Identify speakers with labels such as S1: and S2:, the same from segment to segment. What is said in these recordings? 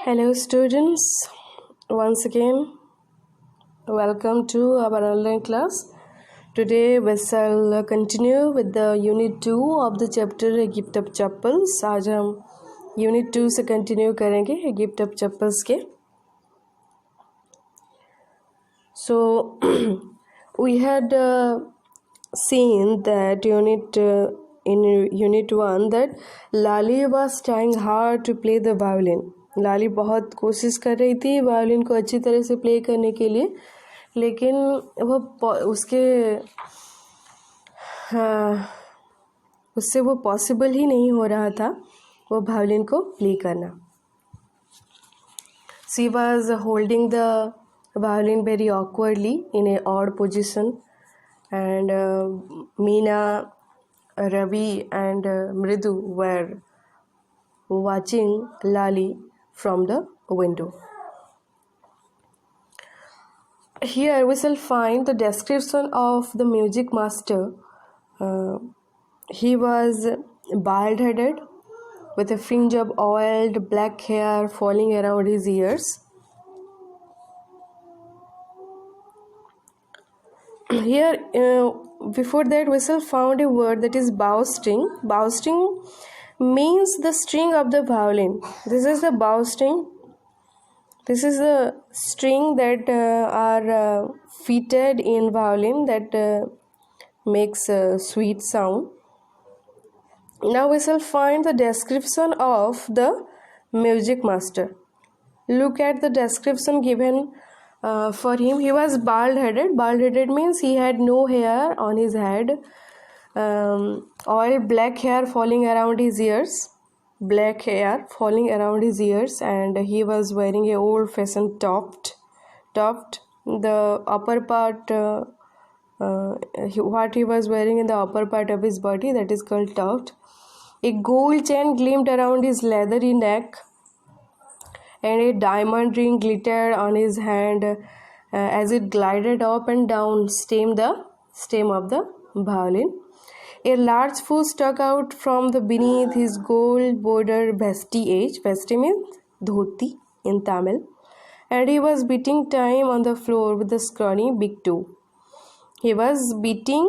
S1: Hello students, once again welcome to our online class. Today we shall continue with the unit 2 of the chapter A Gift of Chappals. आज हम unit 2 से continue करेंगे A Gift of Chappals के. So we had seen that in unit 1 that Lali was trying hard to play the violin. लाली बहुत कोशिश कर रही थी वायोलिन को अच्छी तरह से प्ले करने के लिए, लेकिन उससे वो पॉसिबल ही नहीं हो रहा था वो वायोलिन को प्ले करना. She was holding the violin very awkwardly in an odd position, and Meena, Ravi and Mridu were watching Lali from the window. Here we shall find the description of the music master. He was bald-headed with a fringe of oiled black hair falling around his ears. Here, before that, we shall find a word that is bowstring. Bowstring means the string of the violin. This is the bowstring. This is the string that are fitted in violin that makes a sweet sound. Now we shall find the description of the music master. Look at the description given for him. He was bald-headed. Bald-headed means he had no hair on his head. Oil black hair falling around his ears, and he was wearing a old-fashioned topped. The upper part, what he was wearing in the upper part of his body, that is called topped. A gold chain gleamed around his leathery neck, and a diamond ring glittered on his hand as it glided up and down the stem of the violin. A large foot stuck out from the beneath his gold-bordered vestige. Vesti means dhoti in Tamil. And he was beating time on the floor with the scrawny big toe. He was beating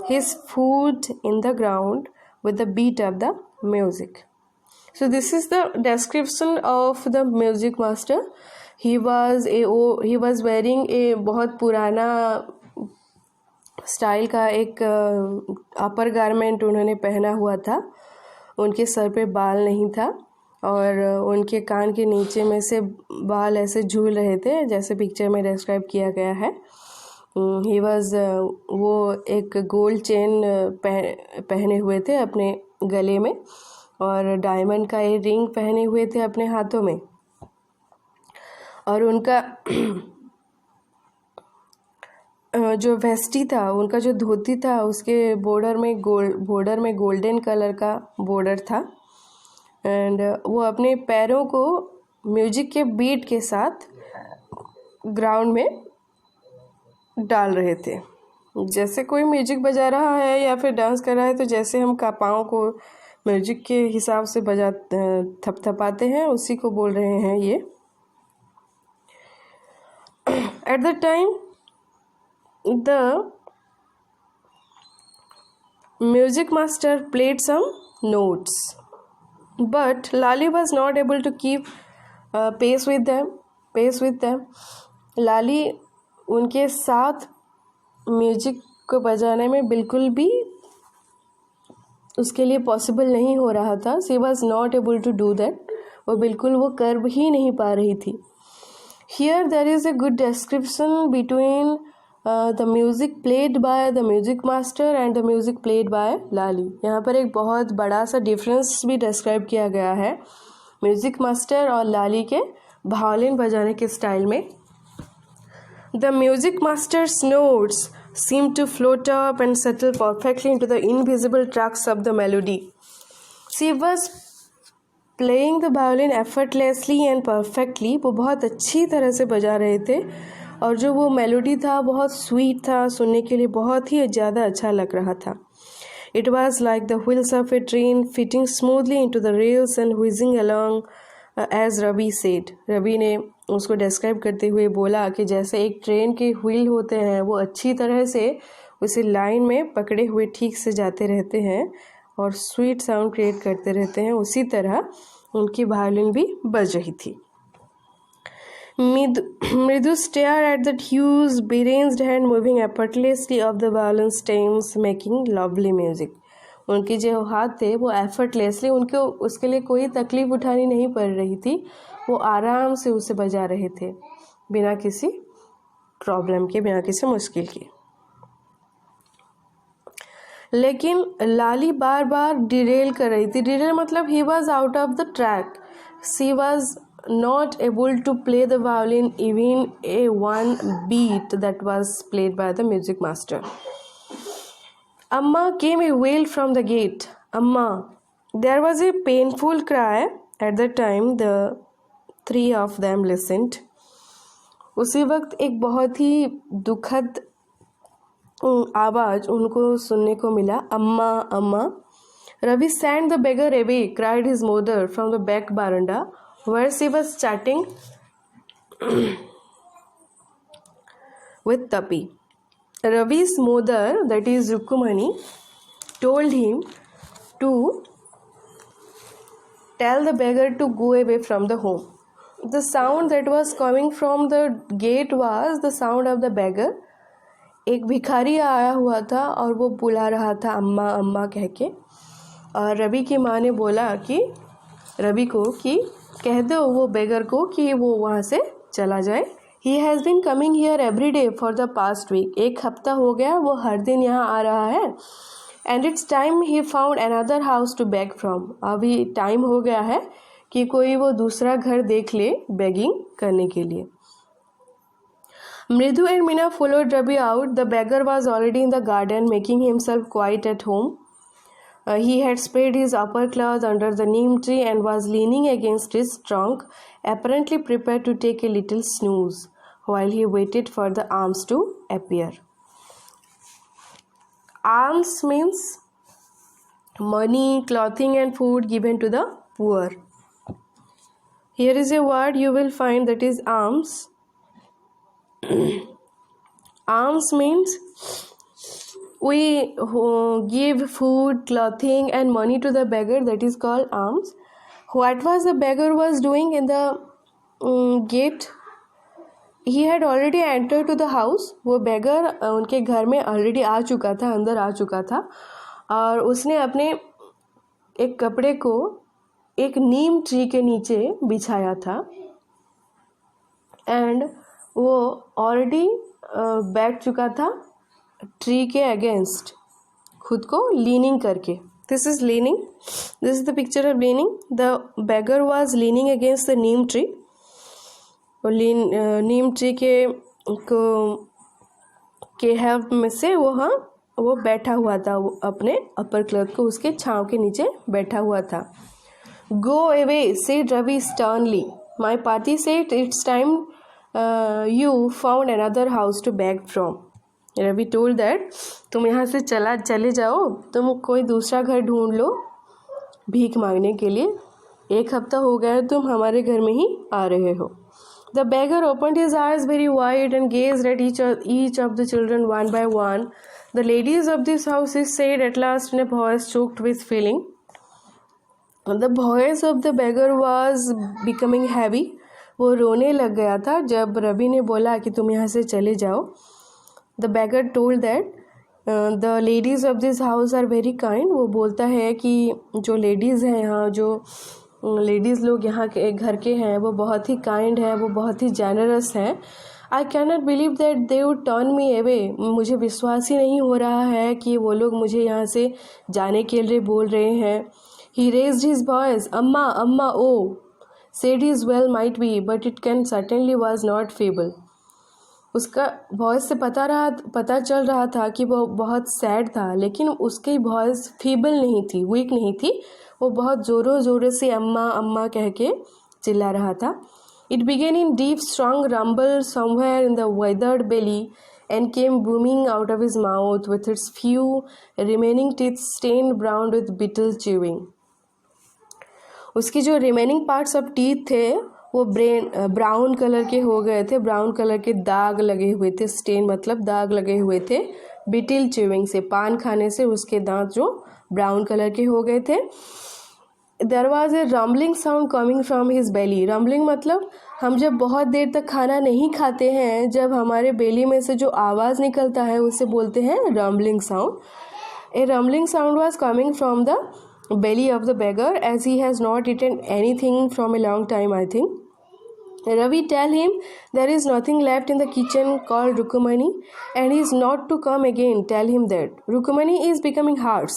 S1: his foot in the ground with the beat of the music. So this is the description of the music master. He was wearing a बहुत पुराना style का एक अपर garment उन्होंने पहना हुआ था. उनके sir पे बाल नहीं था और उनके कान के नीचे में से बाल ऐसे झूल रहे थे जैसे पिक्चर में डिस्क्राइब किया गया है. वो एक गोल्ड चेन पहने हुए थे अपने गले में और डायमंड का एक रिंग पहने हुए थे अपने हाथों में, और उनका जो वेस्टी था, उनका जो धोती था, उसके बॉर्डर में गोल्डन कलर का बॉर्डर था. एंड वो अपने पैरों को म्यूजिक के बीट के साथ ग्राउंड में डाल रहे थे. जैसे कोई म्यूजिक बजा रहा है या फिर डांस कर रहा है तो जैसे हम पाँव को म्यूजिक के हिसाब से थपथपाते हैं, उसी को बोल रहे हैं ये. At the time the music master played some notes, but Lali was not able to keep pace with them. Lali उनके साथ म्यूजिक को बजाने में बिल्कुल भी उसके लिए पॉसिबल नहीं हो रहा था. She was not able to do that. वो बिल्कुल वो कर ही नहीं पा रही थी. Here there is a good description between the music played by the music master and the music played by Lali. यहाँ पर एक बहुत बड़ा सा डिफरेंस भी डिस्क्राइब किया गया है म्यूजिक मास्टर और लाली के वायोलिन बजाने के स्टाइल में. The music master's notes seemed to float up and settle perfectly into the invisible tracks of the melody. She was playing the violin effortlessly and perfectly. वो बहुत अच्छी तरह से बजा रहे थे और जो वो मेलोडी था बहुत स्वीट था, सुनने के लिए बहुत ही ज़्यादा अच्छा लग रहा था. It was like the wheels of a train fitting smoothly into the rails and whizzing along as Ravi said, Ravi ने उसको डिस्क्राइब करते हुए बोला कि जैसे एक ट्रेन के व्हील होते हैं वो अच्छी तरह से उसी लाइन में पकड़े हुए ठीक से जाते रहते हैं और स्वीट साउंड क्रिएट करते रहते हैं, उसी तरह उनकी वायलिन भी बज रही थी। मृदु stare at the huge bearded hand moving effortlessly of the violin stems making lovely music. उनके जो हाथ थे वो एफर्टलेसली, उनको उसके लिए कोई तकलीफ उठानी नहीं पड़ रही थी, वो आराम से उसे बजा रहे थे बिना किसी प्रॉब्लम के, बिना किसी मुश्किल के। लेकिन लाली बार बार डिरेल कर रही थी। डिरेल मतलब ही was out of the track, she was not able to play the violin even a one beat that was played by the music master. Amma came a wail from the gate. Amma. There was a painful cry. At the time the three of them listened. उसी वक्त एक बहुत ही दुखद आवाज उनको सुनने को मिला, अम्मा अम्मा। Ravi sent the beggar away, cried his mother from the back veranda where she was chatting with Tapi. Ravi's mother, that is Rukumani, told him to tell the beggar to go away from the home. The sound that was coming from the gate was the sound of the beggar. एक भिखारी आया हुआ था और वो बुला रहा था अम्मा अम्मा कह के, और रवि की माँ ने बोला कि रवि को कि कह दो वो बेगर को कि वो वहाँ से चला जाए। He has been coming here every day for the past week. एक हफ्ता हो गया वो हर दिन यहाँ आ रहा है। And it's time he found another house to beg from. अभी टाइम हो गया है कि कोई वो दूसरा घर देख ले बेगिंग करने के लिए। Mridu and Meena followed Ravi out. The beggar was already in the garden making himself quite at home. He had spread his upper cloth under the neem tree and was leaning against its trunk, apparently prepared to take a little snooze, while he waited for the alms to appear. Alms means money, clothing and food given to the poor. Here is a word you will find, that is alms. Alms means we give food, clothing and money to the beggar, that is called alms. What was the beggar was doing in the gate? He had already entered to the house. वो beggar उनके घर में already आ चुका था, अंदर आ चुका था, और उसने अपने एक कपड़े को एक नीम ट्री के नीचे बिछाया था, एंड वो ऑलरेडी बैठ चुका था ट्री के अगेंस्ट, खुद को लीनिंग करके। This is leaning, this is the picture of leaning. The beggar was leaning against the neem tree. Neem tree के हेल्प में से वो बैठा हुआ था, वो अपने अपर क्लॉथ को उसके छांव के नीचे बैठा हुआ था। Go away said Ravi sternly, my party said it's time you found another house to beg from. Ravi told that तुम यहाँ से चले जाओ, तुम कोई दूसरा घर ढूंढ लो भीख मांगने के लिए, एक हफ्ता हो गया तुम हमारे घर में ही आ रहे हो। The beggar opened his eyes very wide and gazed at each of the children one by one. The ladies of this house, he said at last in a voice choked with feeling. The voice of the beggar was becoming heavy. वो रोने लग गया था जब रवि ने बोला कि तुम यहाँ से चले जाओ। The beggar told that the ladies of this house are very kind. वो बोलता है कि जो लेडीज़ हैं यहाँ, जो लेडीज़ लोग यहाँ के घर के हैं, वो बहुत ही काइंड है, वो बहुत ही जेनरस हैं। I can not believe that they would turn me away. मुझे विश्वास ही नहीं हो रहा है कि वो लोग मुझे यहाँ से जाने के लिए बोल रहे हैं. ही raised his voice, Amma Amma oh. Said his well might be but it can certainly was not fable. उसका वॉइस से पता चल रहा था कि वो बहुत सैड था, लेकिन उसकी वॉइस फीबल नहीं थी, वीक नहीं थी. वो बहुत ज़ोरों ज़ोरों से अम्मा अम्मा कह के चिल्ला रहा था. It began in deep, strong rumble somewhere in the withered belly and came booming out of his mouth with its few remaining teeth stained brown with beetle chewing. उसकी जो रिमेनिंग पार्ट्स ऑफ टीथ थे वो brown colour के हो गए थे, brown colour के दाग लगे हुए थे, स्टेन मतलब दाग लगे हुए थे बिटिल च्यूइंग से, पान खाने से उसके दांत जो ब्राउन कलर के हो गए थे। There was a rumbling sound coming from his belly. Rumbling मतलब हम जब बहुत देर तक खाना नहीं खाते हैं, जब हमारे बेली में से जो आवाज़ निकलता है उसे बोलते हैं rumbling sound. A rumbling sound was coming from the belly of the beggar as he has not eaten anything from a long time, I think. Ravi tell him there is nothing left in the kitchen called Rukumani and he is not to come again. Tell him that Rukumani is becoming harsh.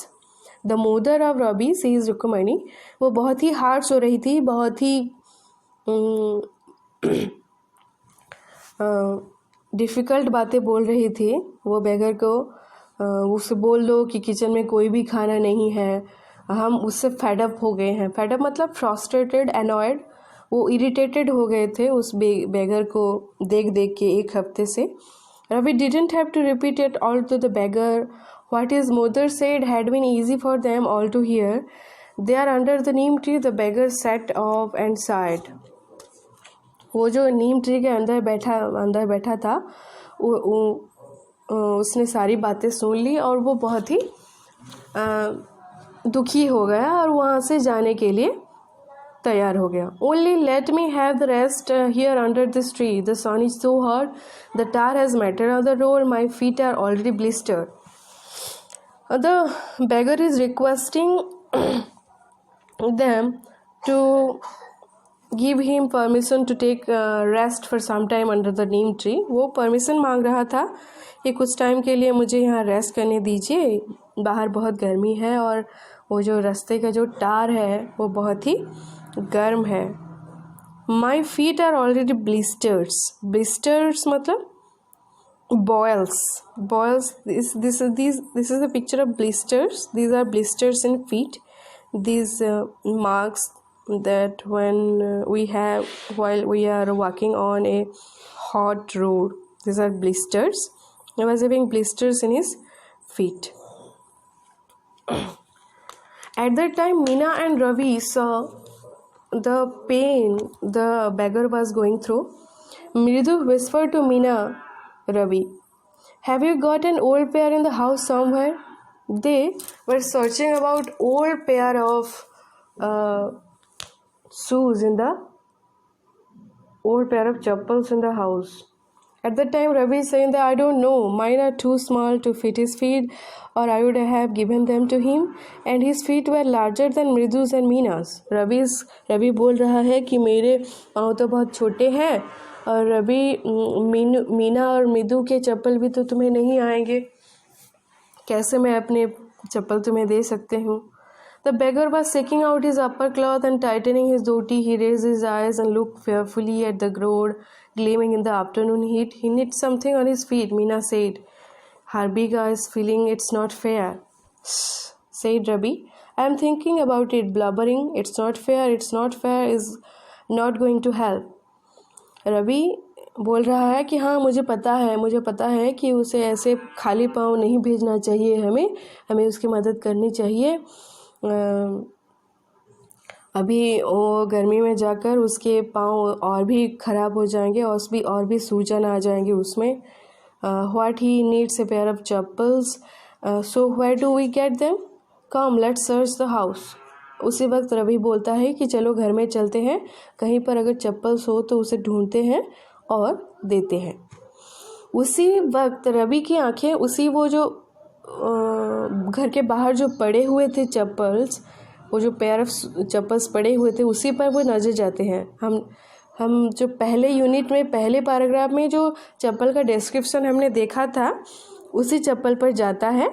S1: The mother of Ravi sees Rukumani. वो बहुत ही harsh हो रही थी, बहुत ही difficult बातें बोल रही थी वो बेगर को। उससे बोल दो कि किचन में कोई भी खाना नहीं है, हम उससे फेडअप हो गए हैं। फेडअप मतलब फ्रस्ट्रेटेड, एनॉयड, वो इरिटेटेड हो गए थे उस बेगर को देख देख के एक हफ्ते से। Ravi didn't have to repeat it all to the beggar. What his mother said had been easy for them all to hear. They are under the neem tree. The beggar set off and side. वो जो नीम tree के अंदर बैठा था उसने सारी बातें सुन ली और वो बहुत ही दुखी हो गया और वहाँ से जाने के लिए तैयार हो गया। Only let me have the rest here under this tree. The sun is so hot, the tar has melted on the road, my feet are already blistered. The beggar is requesting them to give him permission to take rest for some time under the neem tree. वो permission मांग रहा था कि कुछ time के लिए मुझे यहाँ रेस्ट करने दीजिए, बाहर बहुत गर्मी है और वो जो रास्ते का जो टार है वो बहुत ही गर्म है। My feet are already blisters. Blisters मतलब boils. This is the picture of blisters. These are blisters in feet. These marks that when we have while we are walking on a hot road. These are blisters. He was having blisters in his feet. At that time, Meena and Ravi saw the pain the beggar was going through. Mridu whispered to Meena, Ravi, have you got an old pair in the house somewhere? They were searching about old pair of shoes in the old pair of chappals in the house. At that time, Ravi saying that I don't know, mine are too small to fit his feet, or I would have given them to him, and his feet were larger than Mridu's and Meena's. Ravi बोल रहा है कि मेरे पाँव तो बहुत छोटे हैं और मीना और मृदु के चप्पल भी तो तुम्हें नहीं आएंगे, कैसे मैं अपने चप्पल तुम्हें दे सकते हूँ। The beggar was shaking out his upper cloth and tightening his dhoti. He raised his eyes and looked fearfully at the road gleaming in the afternoon heat. He knit something on his feet, Meena said. Her big eyes feeling it's not fair. Shh, said Ravi. I am thinking about it, blubbering. It's not fair is not going to help. Ravi बोल रहा है कि हाँ मुझे पता है कि उसे ऐसे खाली पाँव नहीं भेजना चाहिए, हमें उसकी मदद करनी चाहिए। अभी वो गर्मी में जाकर उसके पाँव और भी ख़राब हो जाएंगे और भी सूजन आ जाएंगे उसमें। What he needs a pair of chappals. So where do we get them? Come, let's search the house. उसी वक्त रवि बोलता है कि चलो घर में चलते हैं, कहीं पर अगर चप्पल्स हो तो उसे ढूंढते हैं और देते हैं। उसी वक्त रवि की आंखें उसी वो जो घर के बाहर जो पड़े हुए थे चप्पल्स, वो जो पेयर ऑफ चप्पल्स पड़े हुए थे उसी पर वो नजर जाते हैं। हम जो पहले यूनिट में पहले पैराग्राफ में जो चप्पल का डिस्क्रिप्शन हमने देखा था उसी चप्पल पर जाता है।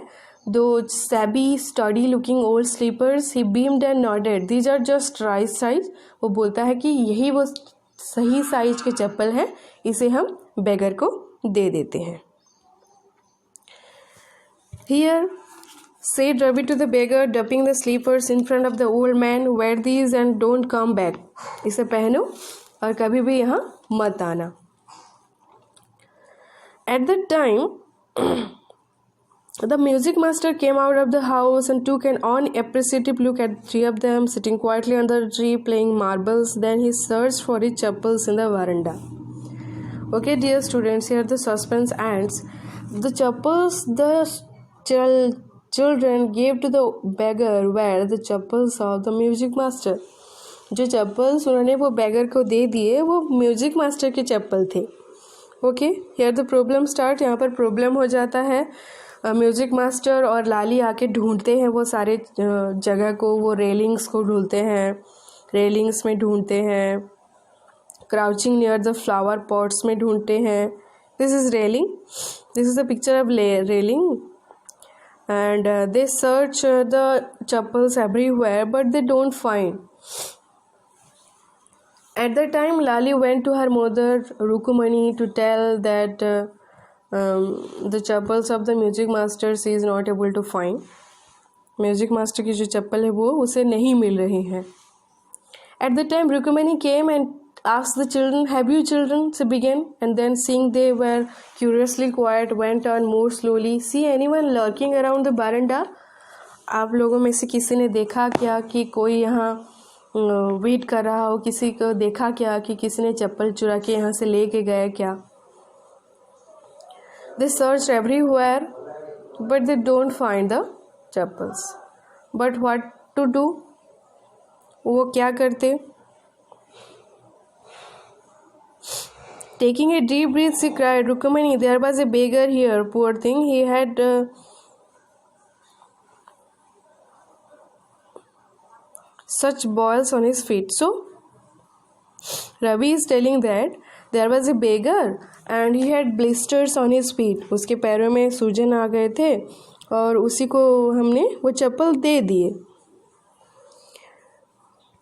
S1: दो shabby sturdy looking old slippers, he beamed and nodded, these are just right size. वो बोलता है कि यही वो सही साइज के चप्पल हैं, इसे हम बेगर को दे देते हैं। Here, said Ravi to the beggar, dumping the sleepers in front of the old man, wear these and don't come back. इसे पहनो और कभी भी यहाँ मत आना। At that time, The music master came out of the house and took an unappreciative look at three of them sitting quietly under the tree playing marbles. Then he searched for his chappals in the veranda. Okay, dear students, here the suspense ends. The chappals the children gave to the beggar were the chappals of the music master. जो चप्पल्स उन्होंने वो bagger को दे दिए वो music master के चप्पल थे. Okay, here the problem start. यहाँ पर प्रॉब्लम हो जाता है. म्यूजिक मास्टर और लाली आके ढूंढते हैं वो सारे जगह को. वो रेलिंग्स को ढूंढते हैं, रेलिंग्स में ढूंढते हैं, crouching near the flower pots में ढूंढते हैं. This is railing, this is the picture of railing. And they search the chappals everywhere but they don't find. At the time, Lali went to her mother Rukumani to tell that the chappals of the music master she is not able to find. Music master की जो चप्पल है वो उसे नहीं मिल रही हैं. At the time, Rukumani came and asked the children, "Have you children?" She began, and then seeing they were curiously quiet, went on more slowly. "See anyone lurking around the veranda?" आप लोगों में से किसी ने देखा क्या कि कोई यहाँ वेट कर रहा हो? किसी को देखा क्या कि किसी ने चप्पल चुरा के यहाँ से लेके गया क्या? They searched everywhere but they don't find the chappals. But what to do? वो क्या करते? Taking a deep breath, she cried, "Rukumani, there was a beggar here. Poor thing, he had such boils on his feet." So Ravi is telling that there was a beggar and he had blisters on his feet. उसके पैरों में सूजन आ गए थे और उसी को हमने वो चप्पल दे दिए.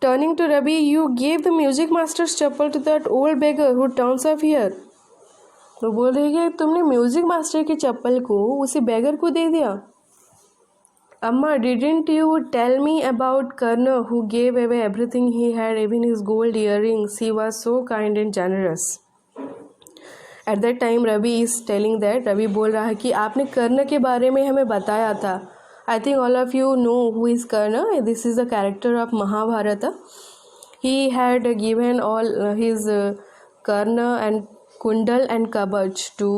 S1: Turning to Ravi, "You gave the music master's chappal to that old beggar who turns up here." तो बोल रही है तुमने म्यूजिक मास्टर की चप्पल को उसी बेगर को दे दिया. Amma, didn't you tell me about Karna who gave away everything he had, even his gold earrings? He was so kind and generous. At that time, Ravi is telling that, Ravi बोल रहा है कि आपने कर्ण के बारे में हमें बताया था. I think all of you know who is Karna. This is the character of Mahabharata. He had given all his Karna and Kundal and Kabaj to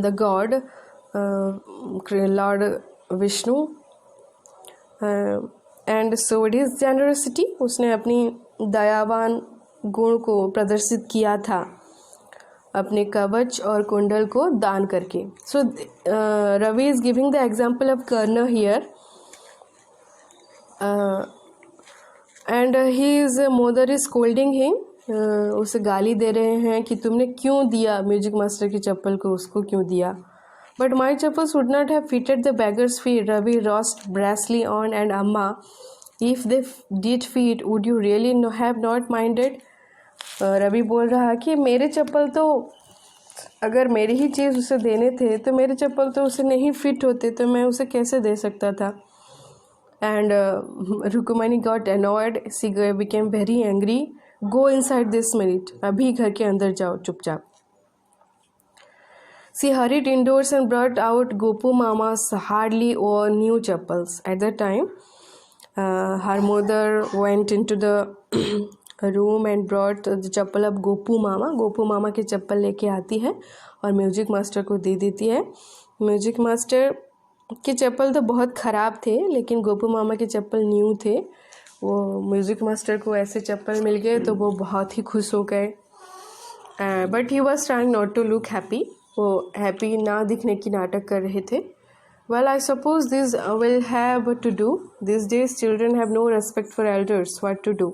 S1: the god Lord Vishnu, and so it is generosity. उसने अपनी दयावान गुण को प्रदर्शित किया था अपने कवच और कुंडल को दान करके. So Ravi is giving the example of Karna here, and his mother is scolding him. उसे गाली दे रहे हैं कि तुमने क्यों दिया म्यूजिक मास्टर की चप्पल को, उसको क्यों दिया. But my chappals would not have fitted the beggar's feet. Ravi roused brassly on, and Amma, if they did fit, would you really have not minded? Ravi बोल रहा कि मेरे चप्पल तो अगर मेरी ही चीज़ उसे देने थे तो मेरे चप्पल तो उसे नहीं फिट होते तो मैं उसे कैसे दे सकता था. And Rukumani got annoyed. She became very angry. Go inside this minute. अभी घर के अंदर जाओ चुपचाप. She hurried indoors and brought out Gopu Mama's hardly new chappals. At that time, her mother went into the room and brought the chappal of Gopu Mama. Gopu Mama की चप्पल लेके आती है और म्यूजिक मास्टर को दे देती है. Music master के चप्पल तो बहुत ख़राब थे लेकिन गोपू मामा के चप्पल न्यू थे. वो म्यूज़िक मास्टर को ऐसे चप्पल मिल गए तो वो बहुत ही खुश हो गए. But he was trying not to look happy. वो हैप्पी ना दिखने की नाटक कर रहे थे. Well I suppose this will have to do. This days children have no respect for elders. What to do?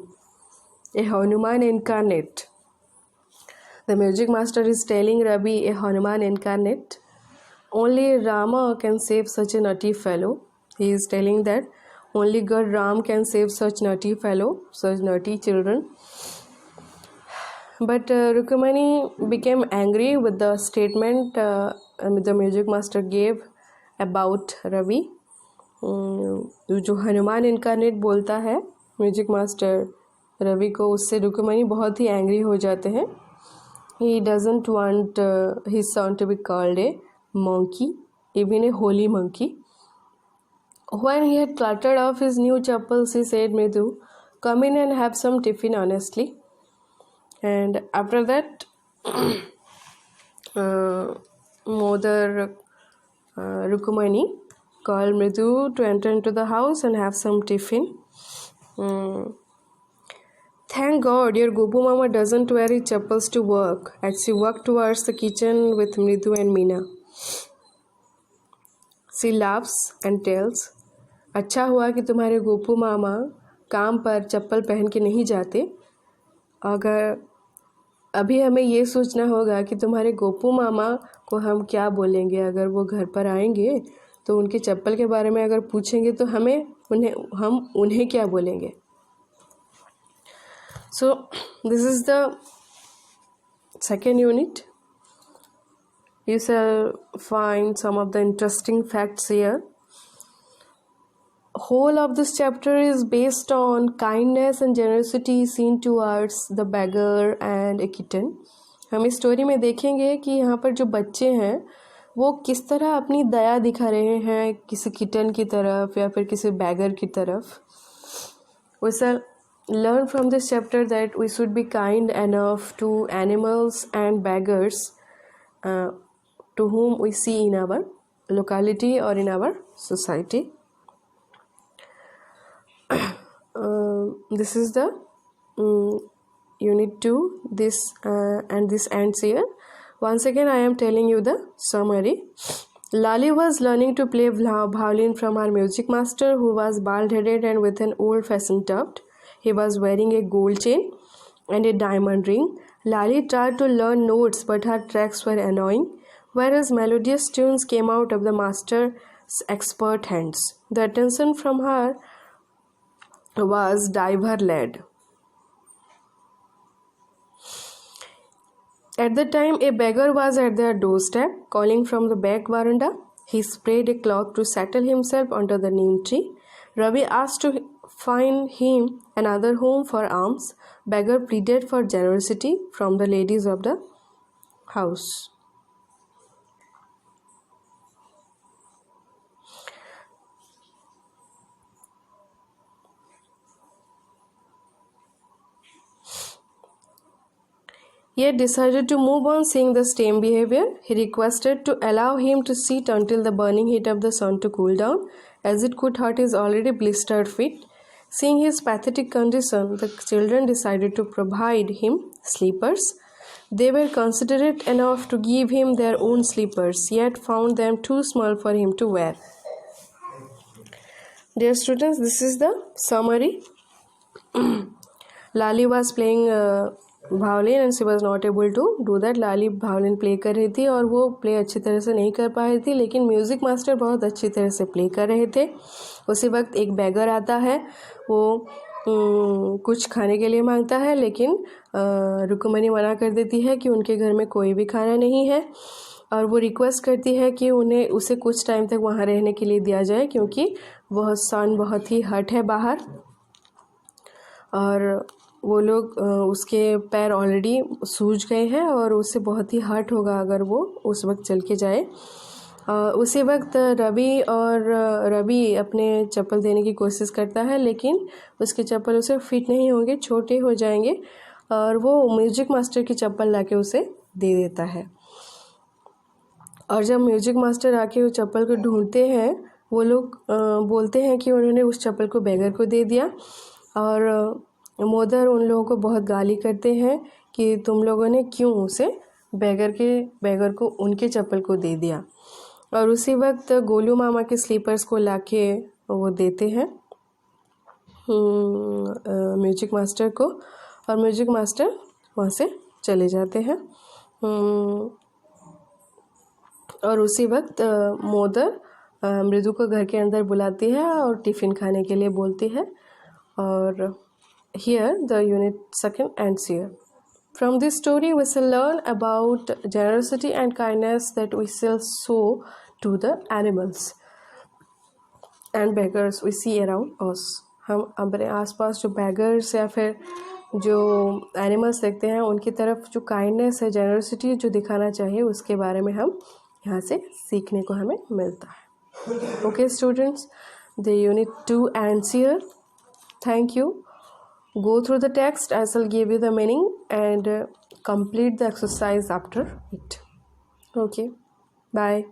S1: A Hanuman incarnate. The music master is telling Ravi a Hanuman incarnate. Only Rama can save such a nutty fellow. He is telling that only God Ram can save such nutty fellow, such nutty children. But Rukumani became angry with the statement the music master gave about Ravi. जो Hanuman incarnate बोलता है music master Ravi को, उससे रुकुमनी बहुत ही angry हो जाते हैं. He doesn't want his son to be called a monkey, even a holy monkey. When he had cluttered off his new chappals, he said, Mridu, come in and have some tiffin honestly. And after that, Mother Rukumani called Mridu to enter into the house and have some tiffin. Thank God your Gopu Mama doesn't wear his chappals to work, as she walked towards the kitchen with Mridu and Meena. She laughs and tells, अच्छा हुआ कि तुम्हारे गोपू मामा काम पर चप्पल पहन के नहीं जाते। अगर अभी हमें ये सोचना होगा कि तुम्हारे गोपू मामा को हम क्या बोलेंगे। अगर वो घर पर आएंगे तो उनके चप्पल के बारे में अगर पूछेंगे तो हम उन्हें क्या बोलेंगे। So this is the second unit. You shall find some of the interesting facts here. Whole of this chapter is based on kindness and generosity seen towards the beggar and a kitten. हम इस story में देखेंगे कि यहाँ पर जो बच्चे हैं वो किस तरह अपनी दया दिखा रहे हैं किसी किटन की तरफ या फिर किसी बैगर की तरफ। We shall learn from this chapter that we should be kind enough to animals and beggars to whom we see in our locality or in our society. This is the unit 2. This and this ends here. Once again I am telling you the summary. Lali was learning to play violin from her music master, who was bald-headed and with an old-fashioned tuft. He was wearing a gold chain and a diamond ring. Lali tried to learn notes, but her tracks were annoying, whereas melodious tunes came out of the master's expert hands. The attention from her was diver-led. At the time, a beggar was at their doorstep, calling from the back veranda. He spread a cloth to settle himself under the neem tree. Ravi asked to find him another home for alms. Beggar pleaded for generosity from the ladies of the house. Yet decided to move on, seeing the same behavior. He requested to allow him to sit until the burning heat of the sun to cool down, as it could hurt his already blistered feet. Seeing his pathetic condition, the children decided to provide him slippers. They were considerate enough to give him their own slippers, yet found them too small for him to wear. Dear students, this is the summary. Lali was playing violin and she was not able to do that. Lali violin play कर रही थी और वो play अच्छी तरह से नहीं कर पा रही थी, लेकिन म्यूज़िक मास्टर बहुत अच्छी तरह से play कर रहे थे। उसी वक्त एक beggar आता है, वो कुछ खाने के लिए मांगता है, लेकिन रुक्मणी मना कर देती है कि उनके घर में कोई भी खाना नहीं है और वो रिक्वेस्ट करती है कि उसे कुछ टाइम तक वहाँ रहने के लिए दिया जाए, क्योंकि वह सन बहुत ही हट है बाहर और वो लोग उसके पैर ऑलरेडी सूज गए हैं और उससे बहुत ही हर्ट होगा अगर वो उस वक्त चल के जाए। उसी वक्त रवि अपने चप्पल देने की कोशिश करता है, लेकिन उसके चप्पल उसे फिट नहीं होंगे, छोटे हो जाएंगे और वो म्यूजिक मास्टर की चप्पल लाके उसे दे देता है। और जब म्यूजिक मास्टर आके उस चप्पल को ढूंढते हैं, वो लोग बोलते हैं कि उन्होंने उस चप्पल को बेगर को दे दिया और मोदर उन लोगों को बहुत गाली करते हैं कि तुम लोगों ने क्यों उसे बेगर को उनके चप्पल को दे दिया। और उसी वक्त गोलू मामा के स्लीपर्स को लाके वो देते हैं म्यूजिक मास्टर को और म्यूजिक मास्टर वहाँ से चले जाते हैं। और उसी वक्त मोदर मृदु को घर के अंदर बुलाती है और टिफ़िन खाने के लिए बोलती है। और here the unit second ends here. From this story we shall learn about generosity and kindness that we shall show to the animals and beggars we see around us. हम अपने आसपास जो beggars या फिर जो animals देखते हैं उनकी तरफ जो kindness है, generosity जो दिखाना चाहिए, उसके बारे में हम यहाँ से सीखने को हमें मिलता है. Okay students, the unit 2 ends here. Thank you. Go through the text. I shall give you the meaning and complete the exercise after it. Okay, bye.